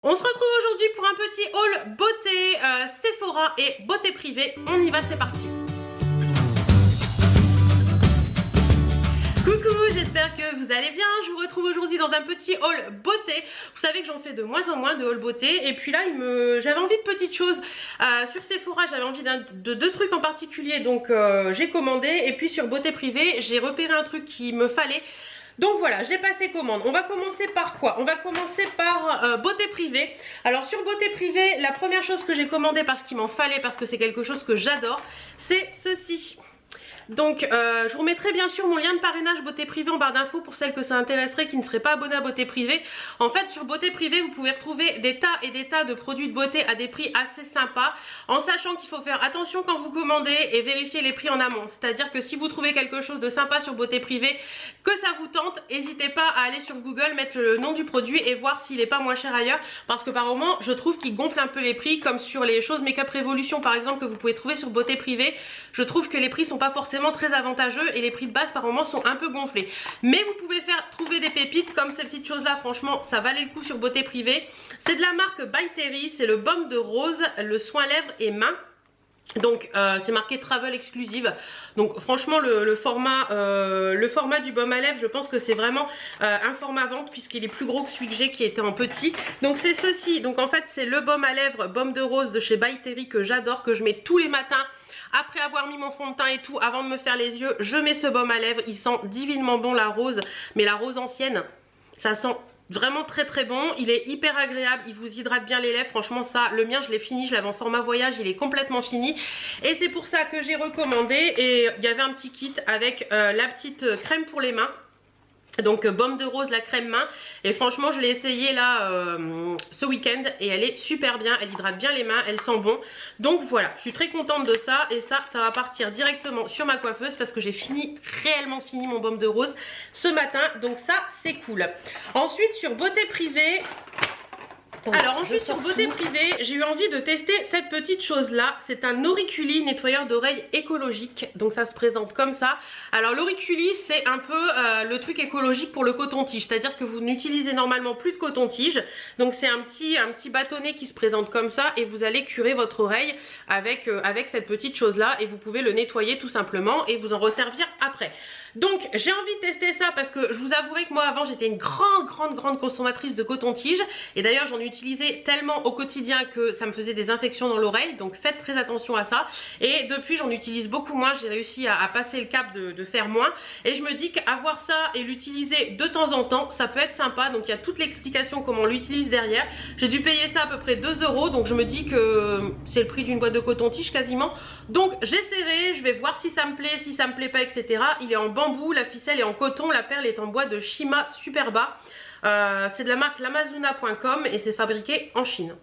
On se retrouve aujourd'hui pour un petit haul beauté, Sephora et beauté privée. On y va, c'est parti. Coucou, j'espère que vous allez bien. Je vous retrouve aujourd'hui dans un petit haul beauté. Vous savez que j'en fais de moins en moins de haul beauté. Et puis là, j'avais envie de petites choses. Sur Sephora, j'avais envie de deux trucs en particulier. Donc j'ai commandé. Et puis sur beauté privée, j'ai repéré un truc qu'il me fallait. Donc voilà, j'ai passé commande. On va commencer par quoi? On va commencer par beauté privée. Alors sur beauté privée, la première chose que j'ai commandé parce qu'il m'en fallait, parce que c'est quelque chose que j'adore, c'est ceci. Donc je vous mettrai bien sûr mon lien de parrainage beauté privée en barre d'infos pour celles que ça intéresserait qui ne seraient pas abonnées à beauté privée. En fait sur beauté privée vous pouvez retrouver des tas et des tas de produits de beauté à des prix assez sympas, en sachant qu'il faut faire attention quand vous commandez et vérifier les prix en amont. C'est à dire que si vous trouvez quelque chose de sympa sur beauté privée, que ça vous tente, n'hésitez pas à aller sur Google, mettre le nom du produit et voir s'il n'est pas moins cher ailleurs, parce que par moment je trouve qu'il gonfle un peu les prix, comme sur les choses Make Up Révolution par exemple que vous pouvez trouver sur beauté privée. Je trouve que les prix sont pas forcément très avantageux et les prix de base par moment sont un peu gonflés, mais vous pouvez trouver des pépites comme ces petites choses là. Franchement ça valait le coup sur beauté privée. C'est de la marque By Terry, c'est le baume de rose, le soin lèvres et mains. Donc c'est marqué travel exclusive. Donc franchement le format du baume à lèvres, je pense que c'est vraiment un format vente, puisqu'il est plus gros que celui que j'ai qui était en petit. Donc c'est ceci. Donc en fait c'est le baume à lèvres baume de rose de chez By Terry que j'adore, que je mets tous les matins. Après avoir mis mon fond de teint et tout, avant de me faire les yeux, je mets ce baume à lèvres. Il sent divinement bon la rose, mais la rose ancienne, ça sent vraiment très très bon. Il est hyper agréable, il vous hydrate bien les lèvres. Franchement ça, le mien je l'ai fini, je l'avais en format voyage, il est complètement fini. Et c'est pour ça que j'ai recommandé. Et il y avait un petit kit avec la petite crème pour les mains. Donc baume de rose, la crème main. Et franchement je l'ai essayé là ce week-end et elle est super bien, elle hydrate bien les mains, elle sent bon. Donc voilà, je suis très contente de ça. Et ça va partir directement sur ma coiffeuse, parce que j'ai réellement fini mon baume de rose ce matin. Donc ça c'est cool. Ensuite sur beauté privée, alors ensuite sur beauté privée, j'ai eu envie de tester cette petite chose là. C'est un auriculi nettoyeur d'oreilles écologique. Donc ça se présente comme ça. Alors l'auriculi c'est un peu le truc écologique pour le coton-tige. C'est à dire que vous n'utilisez normalement plus de coton-tige. Donc c'est un petit bâtonnet qui se présente comme ça. Et vous allez curer votre oreille avec cette petite chose là. Et vous pouvez le nettoyer tout simplement et vous en resservir après. Donc j'ai envie de tester ça parce que je vous avouerai que moi avant j'étais une grande consommatrice de coton-tige. Et d'ailleurs j'en utilisais tellement au quotidien que ça me faisait des infections dans l'oreille. Donc faites très attention à ça. Et depuis j'en utilise beaucoup moins. J'ai réussi à passer le cap de faire moins. Et je me dis qu'avoir ça et l'utiliser de temps en temps, ça peut être sympa. Donc il y a toute l'explication comment on l'utilise derrière. J'ai dû payer ça à peu près 2 €. Donc je me dis que c'est le prix d'une boîte de coton-tige quasiment. Donc j'essaierai, je vais voir si ça me plaît, si ça me plaît pas, etc. Il est en bambou, la ficelle est en coton, la perle est en bois de Shima Superba. C'est de la marque lamazuna.com et c'est fabriqué en Chine.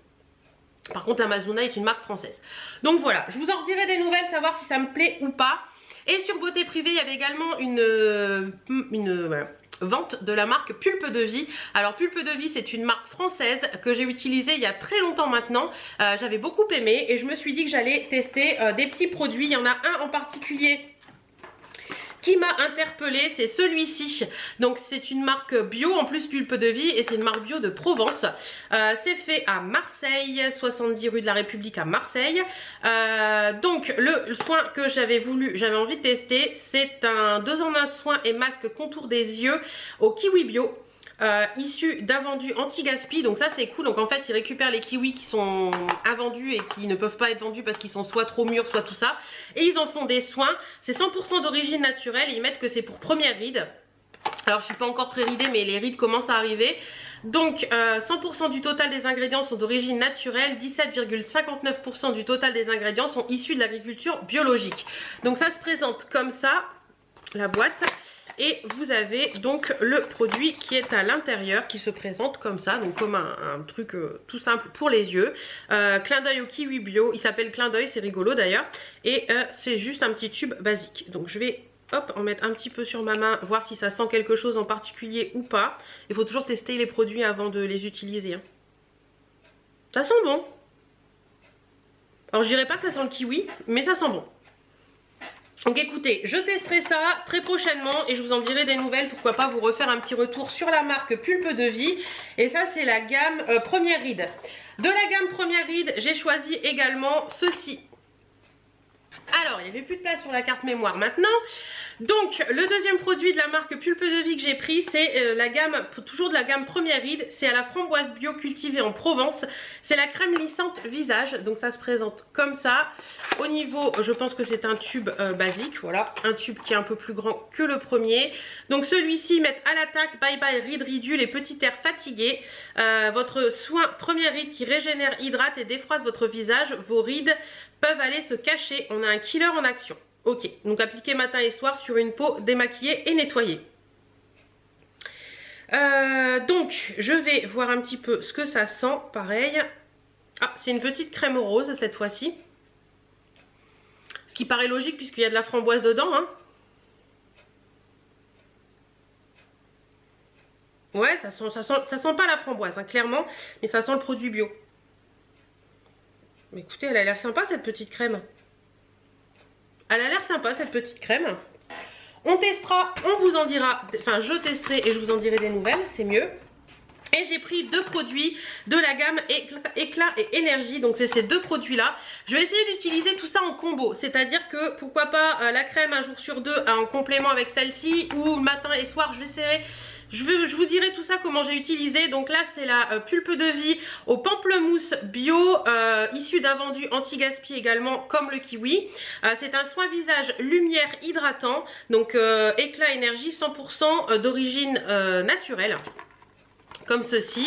Par contre l'Amazuna est une marque française. Donc voilà, je vous en redirai des nouvelles, savoir si ça me plaît ou pas. Et sur beauté privée il y avait également une vente de la marque Pulpe de Vie. Alors Pulpe de Vie c'est une marque française que j'ai utilisée il y a très longtemps maintenant. J'avais beaucoup aimé et je me suis dit que j'allais tester des petits produits. Il y en a un en particulier qui m'a interpellée, c'est celui-ci. Donc c'est une marque bio, en plus Pulpe de Vie, et c'est une marque bio de Provence. C'est fait à Marseille, 70 rue de la République à Marseille. Donc le soin que j'avais envie de tester, c'est un 2 en 1 soin et masque contour des yeux au kiwi bio. Issu d'invendus anti-gaspi, donc ça c'est cool. Donc en fait ils récupèrent les kiwis qui sont invendus et qui ne peuvent pas être vendus parce qu'ils sont soit trop mûrs soit tout ça, et ils en font des soins. C'est 100% d'origine naturelle et ils mettent que c'est pour première ride. Alors je suis pas encore très ridée mais les rides commencent à arriver. Donc 100% du total des ingrédients sont d'origine naturelle, 17,59% du total des ingrédients sont issus de l'agriculture biologique. Donc ça se présente comme ça, la boîte. Et vous avez donc le produit qui est à l'intérieur, qui se présente comme ça, donc comme un truc tout simple pour les yeux. Clin d'œil au kiwi bio, il s'appelle clin d'œil, c'est rigolo d'ailleurs. Et c'est juste un petit tube basique. Donc je vais hop, en mettre un petit peu sur ma main, voir si ça sent quelque chose en particulier ou pas. Il faut toujours tester les produits avant de les utiliser, hein. Ça sent bon. Alors je dirais pas que ça sent le kiwi, mais ça sent bon. Donc écoutez, je testerai ça très prochainement et je vous en dirai des nouvelles. Pourquoi pas vous refaire un petit retour sur la marque Pulpe de Vie. Et ça c'est la gamme Première Ride. De la gamme Première Ride, j'ai choisi également ceci. Alors, il n'y avait plus de place sur la carte mémoire maintenant. Donc, le deuxième produit de la marque Pulpe de Vie que j'ai pris, c'est la gamme, toujours de la gamme Première Ride. C'est à la framboise bio cultivée en Provence. C'est la crème lissante visage. Donc, ça se présente comme ça. Au niveau, je pense que c'est un tube basique. Voilà, un tube qui est un peu plus grand que le premier. Donc, celui-ci, mettre à l'attaque. Bye bye ride ridule et petit air fatigué. Votre soin Première Ride qui régénère, hydrate et défroisse votre visage. Vos rides peuvent aller se cacher. On a un killer en action. Ok, donc appliquer matin et soir sur une peau démaquillée et nettoyée. Donc, je vais voir un petit peu ce que ça sent. Pareil. Ah, c'est une petite crème rose cette fois-ci. Ce qui paraît logique puisqu'il y a de la framboise dedans. Hein. Ouais, ça sent pas la framboise, hein, clairement. Mais ça sent le produit bio. Mais écoutez, elle a l'air sympa cette petite crème. Elle a l'air sympa cette petite crème. On testera, on vous en dira, enfin je testerai et je vous en dirai des nouvelles, c'est mieux. Et j'ai pris deux produits de la gamme Éclat et Énergie, donc c'est ces deux produits là. Je vais essayer d'utiliser tout ça en combo, c'est-à-dire que pourquoi pas la crème un jour sur deux en complément avec celle-ci, ou matin et soir je vais essayer. Je vous dirai tout ça comment j'ai utilisé. Donc là c'est la Pulpe de Vie au pamplemousse bio issu d'un vendu anti-gaspi également comme le kiwi. C'est un soin visage lumière hydratant. Donc Éclat Énergie 100% d'origine naturelle. Comme ceci.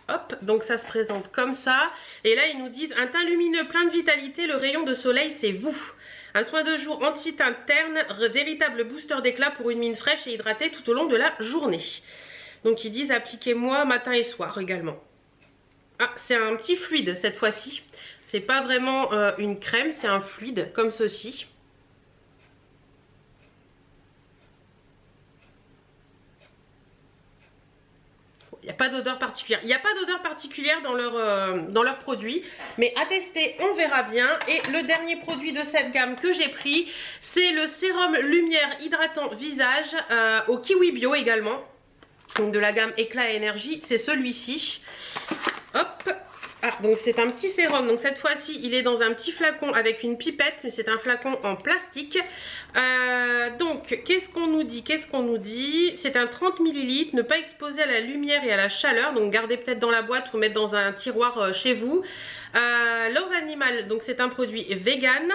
Hop, donc ça se présente comme ça. Et là ils nous disent un teint lumineux plein de vitalité, le rayon de soleil c'est vous. Un soin de jour anti-teinte terne, véritable booster d'éclat pour une mine fraîche et hydratée tout au long de la journée. Donc ils disent appliquez-moi matin et soir également. Ah, c'est un petit fluide cette fois-ci. C'est pas vraiment une crème, c'est un fluide comme ceci. Il n'y a pas d'odeur particulière. Il n'y a pas d'odeur particulière dans leurs produits. Mais à tester, on verra bien. Et le dernier produit de cette gamme que j'ai pris, c'est le sérum lumière hydratant visage au kiwi bio également. Donc de la gamme Éclat et Énergie. C'est celui-ci. Hop. Ah, donc c'est un petit sérum. Donc cette fois-ci, il est dans un petit flacon avec une pipette. Mais c'est un flacon en plastique. Donc, qu'est-ce qu'on nous dit? C'est un 30 ml, ne pas exposer à la lumière et à la chaleur. Donc gardez peut-être dans la boîte ou mettre dans un tiroir chez vous. Love Animal, donc c'est un produit vegan.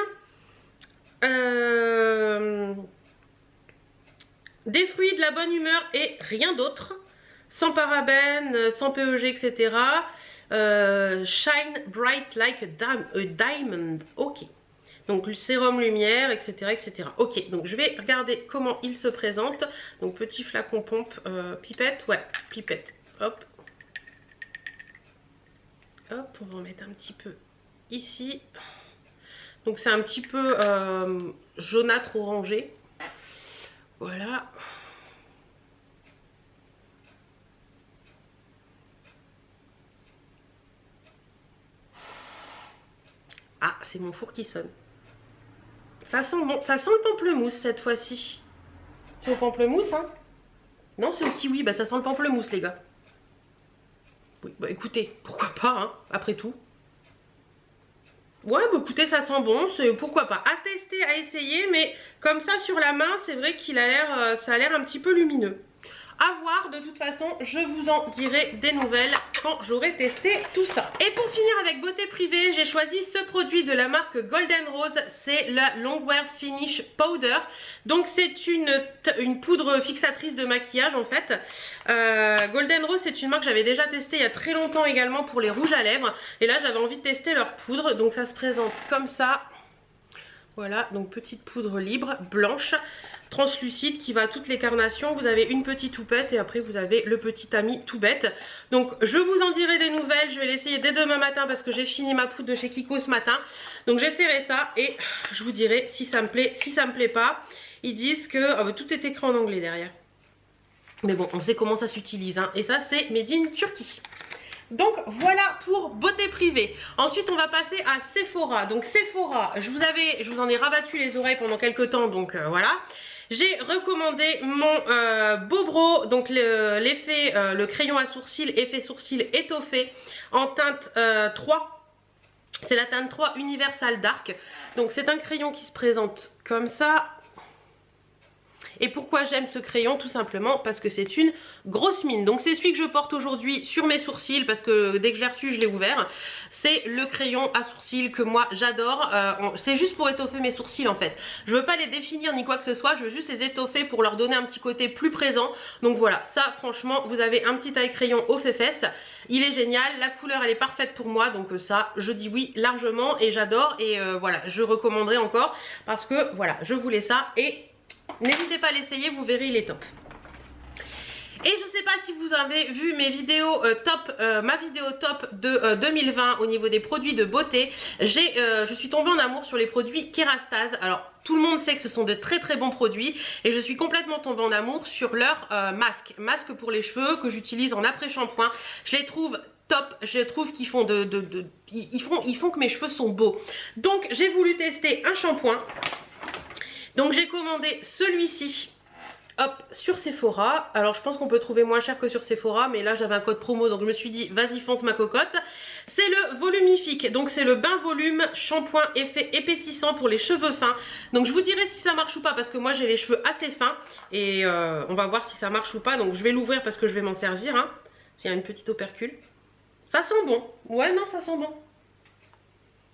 Des fruits, de la bonne humeur et rien d'autre. Sans parabènes, sans PEG, etc. Shine bright like a diamond. Ok. Donc le sérum lumière, etc., etc. Ok, donc je vais regarder comment il se présente. Donc petit flacon pompe, pipette, ouais, pipette. Hop. Hop, on va en mettre un petit peu ici. Donc c'est un petit peu jaunâtre orangé. Voilà. Ah, c'est mon four qui sonne. Ça sent bon, ça sent le pamplemousse cette fois-ci. C'est au pamplemousse, hein? Non, c'est au kiwi, bah ça sent le pamplemousse, les gars. Oui, bah écoutez, pourquoi pas, hein, après tout. Ouais, bah écoutez, ça sent bon, c'est pourquoi pas. À tester, à essayer, mais comme ça sur la main, c'est vrai qu'il a l'air, ça a l'air un petit peu lumineux. À voir, de toute façon, je vous en dirai des nouvelles quand j'aurai testé tout ça. Et pour finir avec beauté privée, j'ai choisi ce produit de la marque Golden Rose. C'est la Longwear Finish Powder. Donc c'est une poudre fixatrice de maquillage en fait. Golden Rose, c'est une marque que j'avais déjà testée il y a très longtemps également pour les rouges à lèvres. Et là, j'avais envie de tester leur poudre. Donc ça se présente comme ça. Voilà, donc petite poudre libre, blanche, translucide qui va à toutes les carnations. Vous avez une petite toupette et après vous avez le petit ami tout bête. Donc je vous en dirai des nouvelles, je vais l'essayer dès demain matin parce que j'ai fini ma poudre de chez Kiko ce matin. Donc j'essaierai ça et je vous dirai si ça me plaît, si ça me plaît pas. Ils disent que tout est écrit en anglais derrière. Mais bon, on sait comment ça s'utilise, hein. Et ça c'est Made in Turquie. Donc voilà pour beauté privée. Ensuite on va passer à Sephora. Donc Sephora, je vous en ai rabattu les oreilles pendant quelques temps, donc voilà. J'ai recommandé mon Bobro, donc le crayon à sourcils, effet sourcil étoffé en teinte 3. C'est la teinte 3 Universal Dark. Donc c'est un crayon qui se présente comme ça. Et pourquoi j'aime ce crayon? Tout simplement parce que c'est une grosse mine. Donc c'est celui que je porte aujourd'hui sur mes sourcils, parce que dès que je l'ai reçu je l'ai ouvert. C'est le crayon à sourcils que moi j'adore. C'est juste pour étoffer mes sourcils en fait. Je veux pas les définir ni quoi que ce soit, je veux juste les étoffer pour leur donner un petit côté plus présent. Donc voilà, ça franchement vous avez un petit taille crayon au fesses. Il est génial, la couleur elle est parfaite pour moi, donc ça je dis oui largement et j'adore. Et voilà, je recommanderai encore parce que voilà, je voulais ça et n'hésitez pas à l'essayer, vous verrez, il est top. Et je sais pas si vous avez vu mes vidéos ma vidéo top de 2020 au niveau des produits de beauté. Je suis tombée en amour sur les produits Kérastase. Alors tout le monde sait que ce sont de très très bons produits et je suis complètement tombée en amour sur leur masque pour les cheveux que j'utilise en après-shampoing. Je les trouve top, je trouve qu'ils font ils font que mes cheveux sont beaux. Donc j'ai voulu tester un shampoing. Donc j'ai commandé celui-ci, hop, sur Sephora. Alors je pense qu'on peut trouver moins cher que sur Sephora, mais là j'avais un code promo, donc je me suis dit vas-y fonce ma cocotte. C'est le Volumifique, donc c'est le bain volume shampoing effet épaississant pour les cheveux fins. Donc je vous dirai si ça marche ou pas, parce que moi j'ai les cheveux assez fins. Et on va voir si ça marche ou pas, donc je vais l'ouvrir parce que je vais m'en servir. Hein. Il y a une petite opercule. Ça sent bon, ouais non ça sent bon.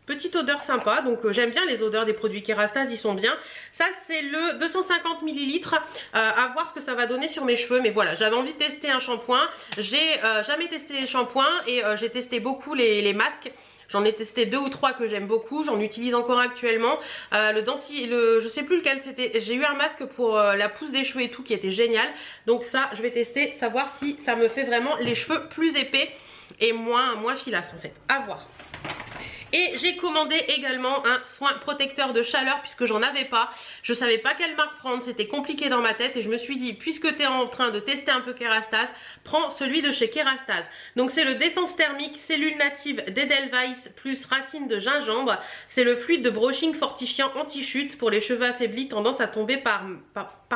Petite odeur sympa, donc j'aime bien les odeurs des produits Kérastase, ils sont bien. Ça c'est le 250 ml, à voir ce que ça va donner sur mes cheveux. Mais voilà, j'avais envie de tester un shampoing. J'ai jamais testé les shampoings et j'ai testé beaucoup les masques. J'en ai testé 2 ou 3 que j'aime beaucoup, j'en utilise encore actuellement. Je sais plus lequel c'était, j'ai eu un masque pour la pousse des cheveux et tout qui était génial. Donc ça je vais tester, savoir si ça me fait vraiment les cheveux plus épais et moins filasses en fait, à voir. Et j'ai commandé également un soin protecteur de chaleur puisque j'en avais pas. Je savais pas quelle marque prendre, c'était compliqué dans ma tête et je me suis dit puisque tu es en train de tester un peu Kérastase, prends celui de chez Kérastase. Donc c'est le défense thermique, cellule native d'Edelweiss plus racines de gingembre. C'est le fluide de brushing fortifiant anti-chute pour les cheveux affaiblis tendance à tomber par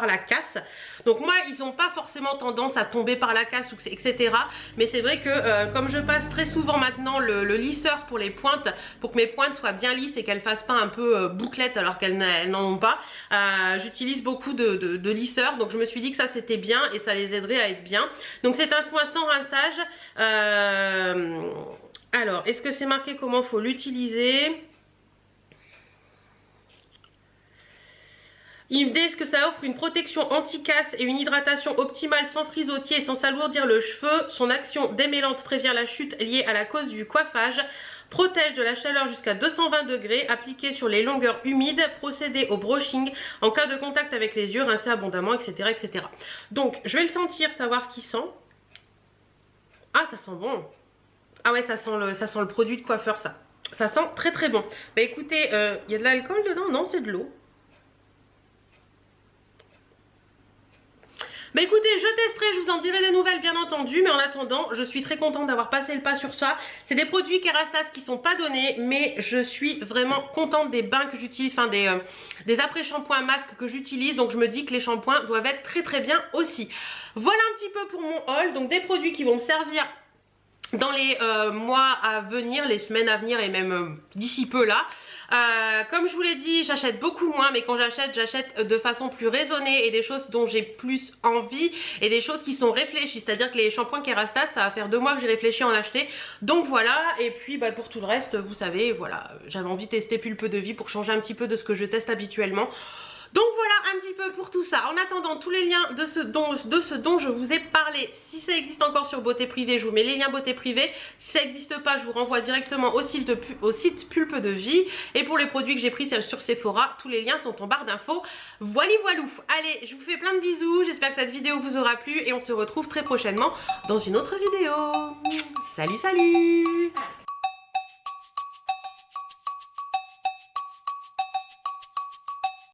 la casse. Donc moi ils n'ont pas forcément tendance à tomber par la casse etc. Mais c'est vrai que comme je passe très souvent maintenant le lisseur pour les pointes, pour que mes pointes soient bien lisses et qu'elles fassent pas un peu bouclettes alors qu'elles n'en ont pas, j'utilise beaucoup de lisseurs. Donc je me suis dit que ça c'était bien et ça les aiderait à être bien. Donc c'est un soin sans rinçage. Alors est-ce que c'est marqué comment faut l'utiliser? Ils me disent que ça offre une protection anti-casse et une hydratation optimale sans frisottier et sans s'alourdir le cheveu. Son action démêlante prévient la chute liée à la cause du coiffage. Protège de la chaleur jusqu'à 220 degrés, appliqué sur les longueurs humides, procéder au brushing en cas de contact avec les yeux, rincer abondamment, etc. etc. Donc je vais le sentir, savoir ce qu'il sent. Ah ça sent bon. Ah ouais ça sent le produit de coiffeur ça. Ça sent très très bon. Bah écoutez, il y a de l'alcool dedans? Non c'est de l'eau. Bah écoutez, je testerai, je vous en dirai des nouvelles bien entendu, mais en attendant, je suis très contente d'avoir passé le pas sur ça. C'est des produits Kérastase qui sont pas donnés, mais je suis vraiment contente des bains que j'utilise, enfin des après-shampoings masques que j'utilise, donc je me dis que les shampoings doivent être très très bien aussi. Voilà un petit peu pour mon haul, donc des produits qui vont me servir dans les mois à venir, les semaines à venir et même d'ici peu là. Comme je vous l'ai dit, j'achète beaucoup moins, mais quand j'achète de façon plus raisonnée et des choses dont j'ai plus envie et des choses qui sont réfléchies. C'est-à-dire que les shampoings Kérastase, ça va faire 2 mois que j'ai réfléchi à en acheter. Donc voilà, et puis bah, pour tout le reste, vous savez, voilà, j'avais envie de tester Pulpe de Vie pour changer un petit peu de ce que je teste habituellement. Donc voilà un petit peu pour tout ça. En attendant, tous les liens de ce dont je vous ai parlé, si ça existe encore sur Beauté Privée, je vous mets les liens Beauté Privée. Si ça n'existe pas, je vous renvoie directement au site Pulpe de Vie. Et pour les produits que j'ai pris sur Sephora, tous les liens sont en barre d'infos. Voilà voilou. Allez, je vous fais plein de bisous. J'espère que cette vidéo vous aura plu et on se retrouve très prochainement dans une autre vidéo. Salut, salut!